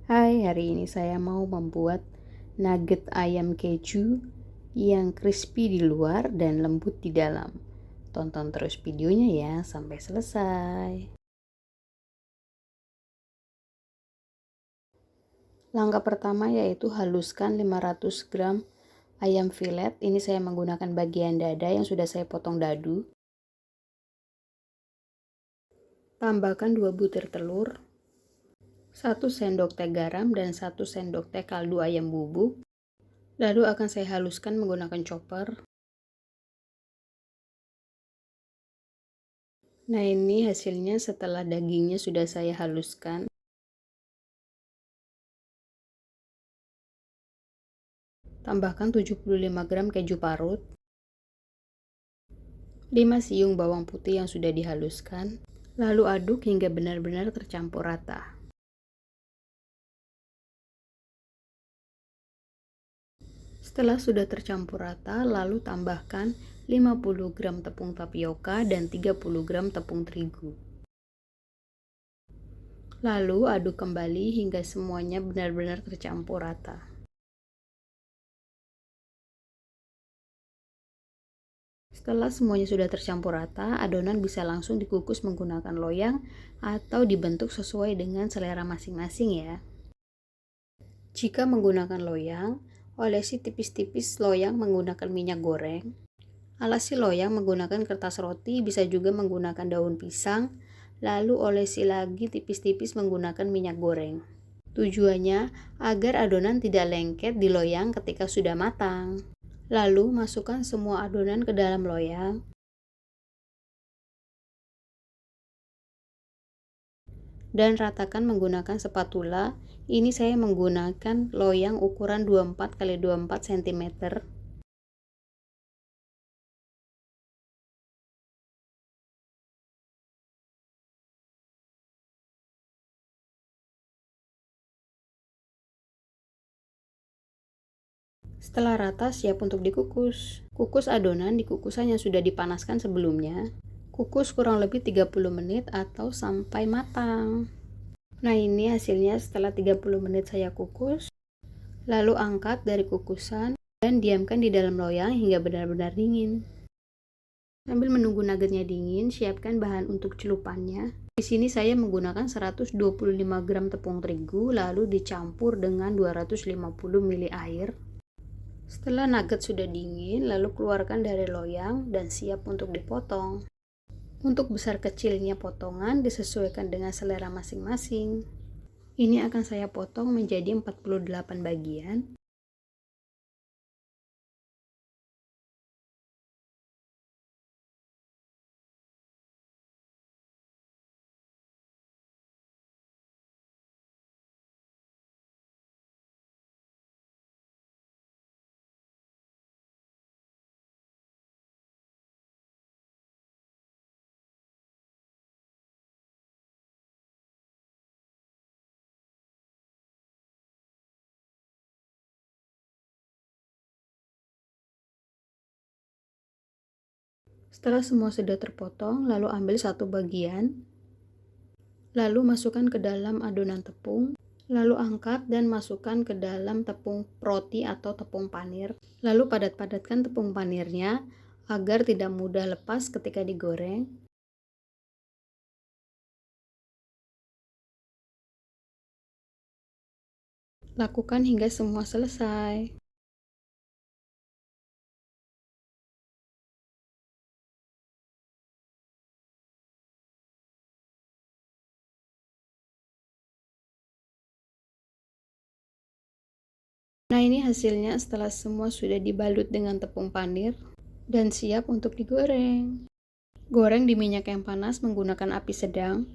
Hai, hari ini saya mau membuat nugget ayam keju yang crispy di luar dan lembut di dalam. Tonton terus videonya ya sampai selesai. Langkah pertama yaitu haluskan 500 gram ayam filet. Ini saya menggunakan bagian dada yang sudah saya potong dadu. Tambahkan 2 butir telur, 1 sendok teh garam dan 1 sendok teh kaldu ayam bubuk. Lalu akan saya haluskan menggunakan chopper. Nah, ini hasilnya setelah dagingnya sudah saya haluskan. Tambahkan 75 gram keju parut, 5 siung bawang putih yang sudah dihaluskan, lalu aduk hingga benar-benar tercampur rata. Setelah sudah tercampur rata, lalu tambahkan 50 gram tepung tapioka dan 30 gram tepung terigu. Lalu aduk kembali hingga semuanya benar-benar tercampur rata. Setelah semuanya sudah tercampur rata, adonan bisa langsung dikukus menggunakan loyang atau dibentuk sesuai dengan selera masing-masing ya. Jika menggunakan loyang, olesi tipis-tipis loyang menggunakan minyak goreng. Alasi loyang menggunakan kertas roti, bisa juga menggunakan daun pisang, lalu olesi lagi tipis-tipis menggunakan minyak goreng. Tujuannya agar adonan tidak lengket di loyang ketika sudah matang. Lalu masukkan semua adonan ke dalam loyang. Dan ratakan menggunakan spatula. Ini saya menggunakan loyang ukuran 24 x 24 cm. Setelah rata, siap untuk dikukus. Kukus adonan di kukusan yang sudah dipanaskan sebelumnya. Kukus kurang lebih 30 menit atau sampai matang. Nah, ini hasilnya setelah 30 menit saya kukus. Lalu angkat dari kukusan dan diamkan di dalam loyang hingga benar-benar dingin. Sambil menunggu nuggetnya dingin, siapkan bahan untuk celupannya. Di sini saya menggunakan 125 gram tepung terigu, lalu dicampur dengan 250 ml air. Setelah nugget sudah dingin, lalu keluarkan dari loyang dan siap untuk dipotong. Untuk besar kecilnya potongan disesuaikan dengan selera masing-masing. Ini akan saya potong menjadi 48 bagian. Setelah semua sudah terpotong, lalu ambil satu bagian, lalu masukkan ke dalam adonan tepung, lalu angkat dan masukkan ke dalam tepung roti atau tepung panir, lalu padat-padatkan tepung panirnya agar tidak mudah lepas ketika digoreng. Lakukan hingga semua selesai. Nah, ini hasilnya setelah semua sudah dibalut dengan tepung panir dan siap untuk digoreng. Goreng di minyak yang panas menggunakan api sedang.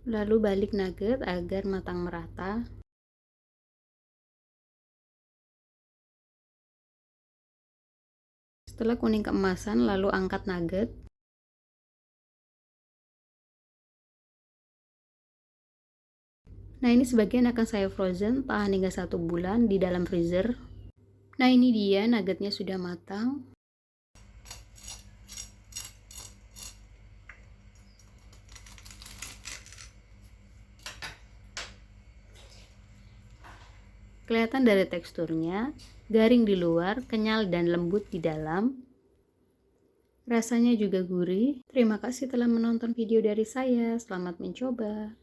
Lalu balik nugget agar matang merata. Setelah kuning keemasan, lalu angkat nugget. Nah, ini sebagian akan saya frozen, tahan hingga 1 bulan di dalam freezer. Nah, ini dia nuggetnya sudah matang. Kelihatan dari teksturnya, garing di luar, kenyal dan lembut di dalam. Rasanya juga gurih. Terima kasih telah menonton video dari saya. Selamat mencoba.